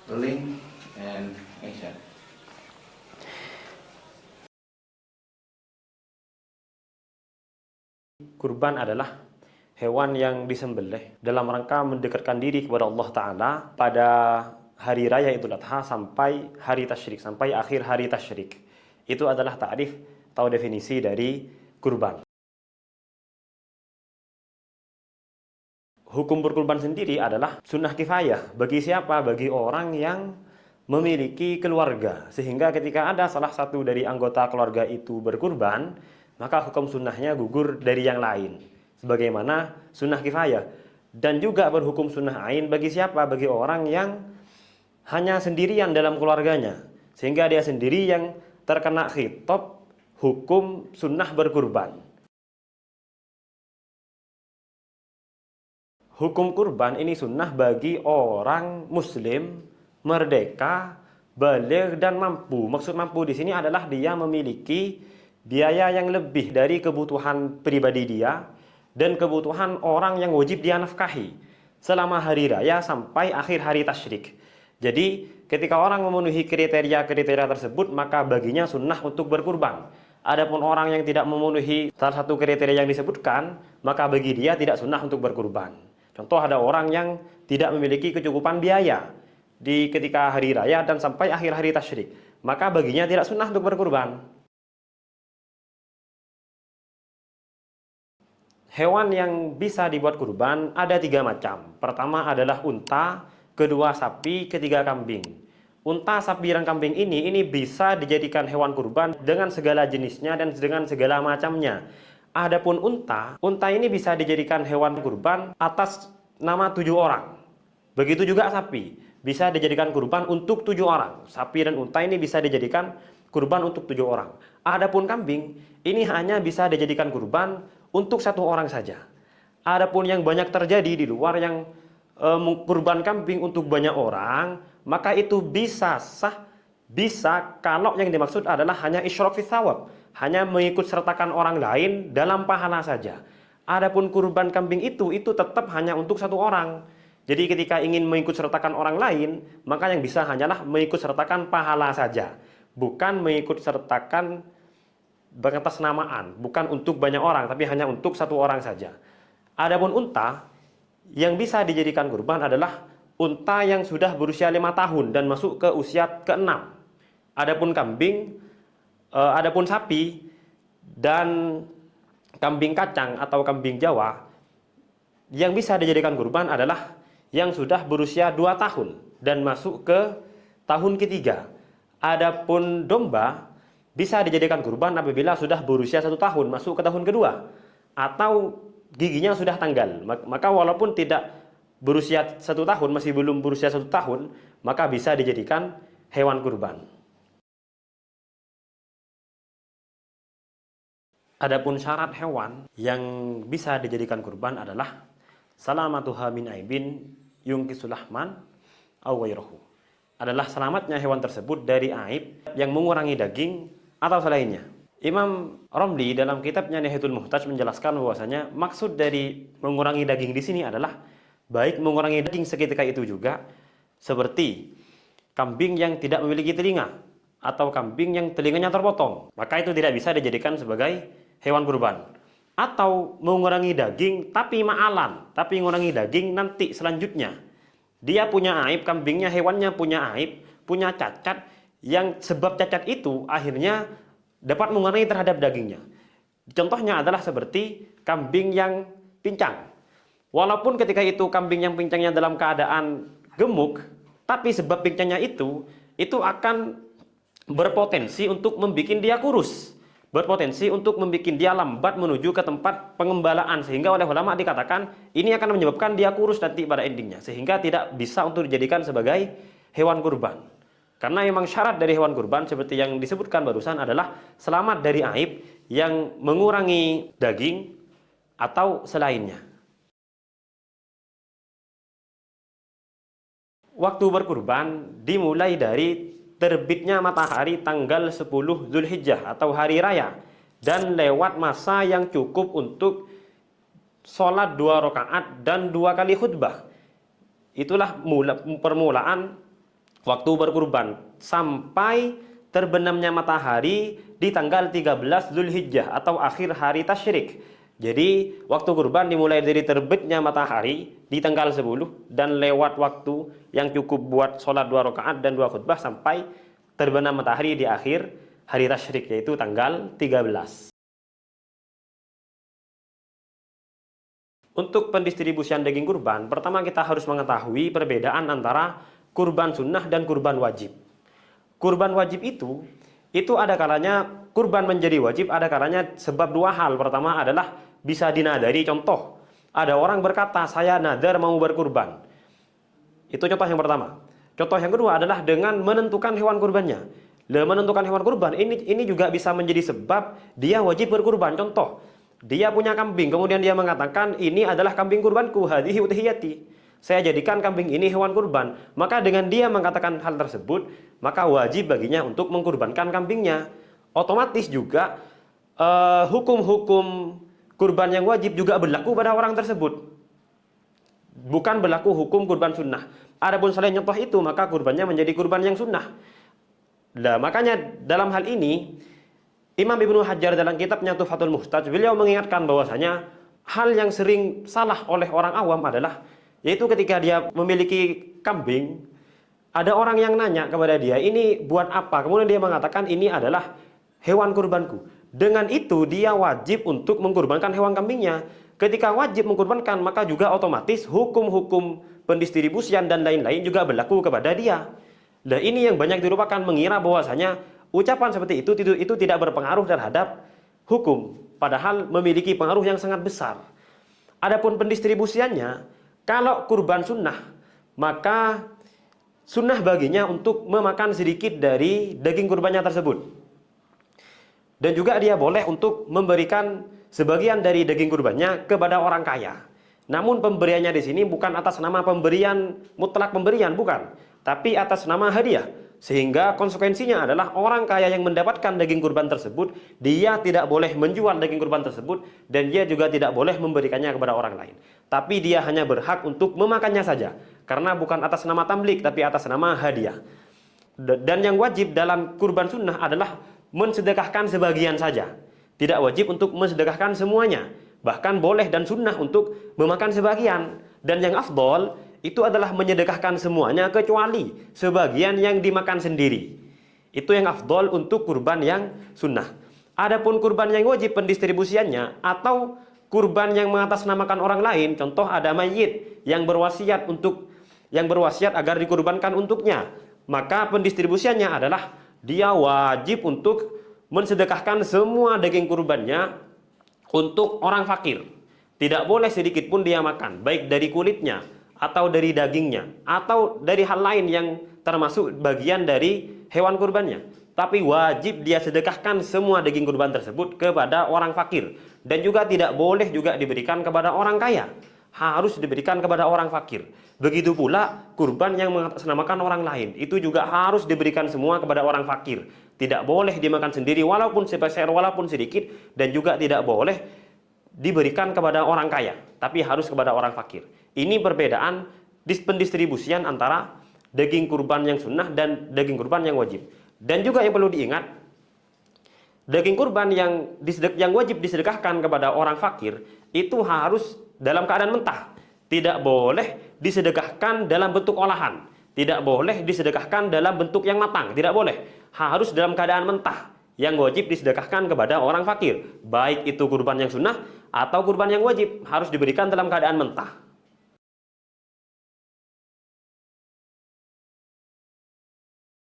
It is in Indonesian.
Rolling and action. Kurban adalah hewan yang disembelih dalam rangka mendekatkan diri kepada Allah Ta'ala pada hari raya Idul Adha sampai hari tasyrik, sampai akhir hari tasyrik. Itu adalah ta'rif atau definisi dari kurban. Hukum berkurban sendiri adalah sunnah kifayah. Bagi siapa? Bagi orang yang memiliki keluarga. Sehingga ketika ada salah satu dari anggota keluarga itu berkurban, maka hukum sunnahnya gugur dari yang lain. Sebagaimana sunnah kifayah. Dan juga berhukum sunnah ain bagi siapa? Bagi orang yang hanya sendirian dalam keluarganya. Sehingga dia sendiri yang terkena khitab hukum sunnah berkurban. Hukum kurban ini sunnah bagi orang muslim merdeka, baligh dan mampu. Maksud mampu di sini adalah dia memiliki biaya yang lebih dari kebutuhan pribadi dia dan kebutuhan orang yang wajib dia nafkahi selama hari raya sampai akhir hari tasyrik. Jadi ketika orang memenuhi kriteria-kriteria tersebut, maka baginya sunnah untuk berkurban. Adapun orang yang tidak memenuhi salah satu kriteria yang disebutkan, maka bagi dia tidak sunnah untuk berkurban. Contoh, ada orang yang tidak memiliki kecukupan biaya di ketika hari raya dan sampai akhir hari tasyrik, maka baginya tidak sunnah untuk berkurban. Hewan yang bisa dibuat kurban ada 3 macam. Pertama adalah unta, kedua sapi, ketiga kambing. Unta, sapi, dan kambing ini bisa dijadikan hewan kurban dengan segala jenisnya dan dengan segala macamnya. Adapun unta ini bisa dijadikan hewan kurban atas nama 7 orang. Begitu juga sapi, bisa dijadikan kurban untuk 7 orang. Sapi dan unta ini bisa dijadikan kurban untuk 7 orang. Adapun kambing, ini hanya bisa dijadikan kurban untuk 1 orang saja. Adapun yang banyak terjadi di luar yang kurban kambing untuk banyak orang, maka itu bisa sah, bisa kalau yang dimaksud adalah hanya isyrok fi thawab, hanya mengikut sertakan orang lain dalam pahala saja. Adapun kurban kambing itu tetap hanya untuk 1 orang. Jadi ketika ingin mengikut sertakan orang lain, maka yang bisa hanyalah mengikut sertakan pahala saja, bukan mengikut sertakan beratasnamaan, bukan untuk banyak orang, tapi hanya untuk 1 orang saja. Adapun unta, yang bisa dijadikan kurban adalah unta yang sudah berusia 5 tahun dan masuk ke usia ke-6. Adapun kambing, adapun sapi dan kambing kacang atau kambing Jawa, yang bisa dijadikan kurban adalah yang sudah berusia 2 tahun dan masuk ke tahun ketiga. Adapun domba bisa dijadikan kurban apabila sudah berusia 1 tahun masuk ke tahun kedua atau giginya sudah tanggal. Maka walaupun tidak berusia 1 tahun, masih belum berusia 1 tahun, maka bisa dijadikan hewan kurban. Adapun syarat hewan yang bisa dijadikan kurban adalah salamatuha min aibin yungkisulahman aw ghayruhu. Adalah selamatnya hewan tersebut dari aib yang mengurangi daging atau selainnya. Imam Romli dalam kitabnya Nihayatul Muhtaj menjelaskan bahwasanya maksud dari mengurangi daging di sini adalah baik mengurangi daging seketika itu juga, seperti kambing yang tidak memiliki telinga atau kambing yang telinganya terpotong, maka itu tidak bisa dijadikan sebagai hewan kurban. Atau mengurangi daging tapi ma'alan, tapi mengurangi daging nanti selanjutnya. Dia punya aib, kambingnya, hewannya punya aib, punya cacat, yang sebab cacat itu akhirnya dapat mengurangi terhadap dagingnya. Contohnya adalah seperti kambing yang pincang. Walaupun ketika itu kambing yang pincangnya dalam keadaan gemuk, tapi sebab pincangnya itu akan berpotensi untuk membuat dia kurus, berpotensi untuk membuat dia lambat menuju ke tempat pengembalaan, sehingga oleh ulama dikatakan ini akan menyebabkan dia kurus nanti pada endingnya, sehingga tidak bisa untuk dijadikan sebagai hewan kurban. Karena memang syarat dari hewan kurban seperti yang disebutkan barusan adalah selamat dari aib yang mengurangi daging atau selainnya. Waktu berkurban dimulai dari terbitnya matahari tanggal 10 Zulhijjah atau hari raya dan lewat masa yang cukup untuk sholat 2 rakaat dan 2 kali khutbah. Itulah permulaan waktu berkurban sampai terbenamnya matahari di tanggal 13 Zulhijjah atau akhir hari tasyrik. Jadi waktu kurban dimulai dari terbitnya matahari di tanggal 10 dan lewat waktu yang cukup buat sholat 2 rakaat dan 2 khutbah sampai terbenam matahari di akhir hari tasyrik, yaitu tanggal 13. Untuk pendistribusian daging kurban, pertama kita harus mengetahui perbedaan antara kurban sunnah dan kurban wajib. Kurban wajib itu ada kalanya kurban menjadi wajib, ada kalanya sebab dua hal. Pertama adalah bisa dinadari. Contoh, ada orang berkata, saya nadar mau berkurban. Itu contoh yang pertama. Contoh yang kedua adalah dengan menentukan hewan kurbannya. Menentukan hewan kurban ini juga bisa menjadi sebab dia wajib berkurban. Contoh, dia punya kambing, kemudian dia mengatakan, ini adalah kambing kurbanku, hadhihi udhiyati. Saya jadikan kambing ini hewan kurban. Maka dengan dia mengatakan hal tersebut, maka wajib baginya untuk mengkurbankan kambingnya. Otomatis juga hukum-hukum kurban yang wajib juga berlaku pada orang tersebut. Bukan berlaku hukum kurban sunnah. Adapun selain contoh itu, maka kurbannya menjadi kurban yang sunnah. Nah, makanya dalam hal ini Imam Ibnu Hajar dalam kitabnya Tuhfatul Muhtaj, beliau mengingatkan bahwasanya hal yang sering salah oleh orang awam adalah, yaitu ketika dia memiliki kambing, ada orang yang nanya kepada dia, ini buat apa? Kemudian dia mengatakan, ini adalah hewan kurbanku. Dengan itu dia wajib untuk mengkurbankan hewan kambingnya. Ketika wajib mengkurbankan, maka juga otomatis hukum-hukum pendistribusian dan lain-lain juga berlaku kepada dia. Nah, ini yang banyak dilupakan, mengira bahwasanya ucapan seperti itu tidak berpengaruh terhadap hukum, padahal memiliki pengaruh yang sangat besar. Adapun pendistribusiannya, kalau kurban sunnah, maka sunnah baginya untuk memakan sedikit dari daging kurbannya tersebut. Dan juga dia boleh untuk memberikan sebagian dari daging kurbannya kepada orang kaya. Namun pemberiannya di sini bukan atas nama pemberian, mutlak pemberian, bukan, tapi atas nama hadiah. Sehingga konsekuensinya adalah orang kaya yang mendapatkan daging kurban tersebut, dia tidak boleh menjual daging kurban tersebut, dan dia juga tidak boleh memberikannya kepada orang lain. Tapi dia hanya berhak untuk memakannya saja, karena bukan atas nama tamlik, tapi atas nama hadiah. Dan yang wajib dalam kurban sunnah adalah mensedekahkan sebagian saja. Tidak wajib untuk mensedekahkan semuanya. Bahkan boleh dan sunnah untuk memakan sebagian. Dan yang afdol itu adalah menyedekahkan semuanya kecuali sebagian yang dimakan sendiri. Itu yang afdol untuk kurban yang sunnah. Adapun kurban yang wajib pendistribusiannya atau kurban yang mengatasnamakan orang lain, contoh ada mayit yang berwasiat agar dikurbankan untuknya, maka pendistribusiannya adalah dia wajib untuk mensedekahkan semua daging kurbannya untuk orang fakir. Tidak boleh sedikit pun dia makan, baik dari kulitnya atau dari dagingnya, atau dari hal lain yang termasuk bagian dari hewan kurbannya. Tapi wajib dia sedekahkan semua daging kurban tersebut kepada orang fakir. Dan juga tidak boleh juga diberikan kepada orang kaya. Harus diberikan kepada orang fakir. Begitu pula kurban yang mengatasnamakan orang lain, itu juga harus diberikan semua kepada orang fakir. Tidak boleh dimakan sendiri walaupun sepeser, walaupun sedikit. Dan juga tidak boleh diberikan kepada orang kaya, tapi harus kepada orang fakir. Ini perbedaan pendistribusian antara daging kurban yang sunnah dan daging kurban yang wajib. Dan juga yang perlu diingat, daging kurban yang wajib disedekahkan kepada orang fakir itu harus dalam keadaan mentah. Tidak boleh disedekahkan dalam bentuk olahan. Tidak boleh disedekahkan dalam bentuk yang matang. Tidak boleh. Harus dalam keadaan mentah yang wajib disedekahkan kepada orang fakir. Baik itu kurban yang sunnah atau kurban yang wajib, harus diberikan dalam keadaan mentah.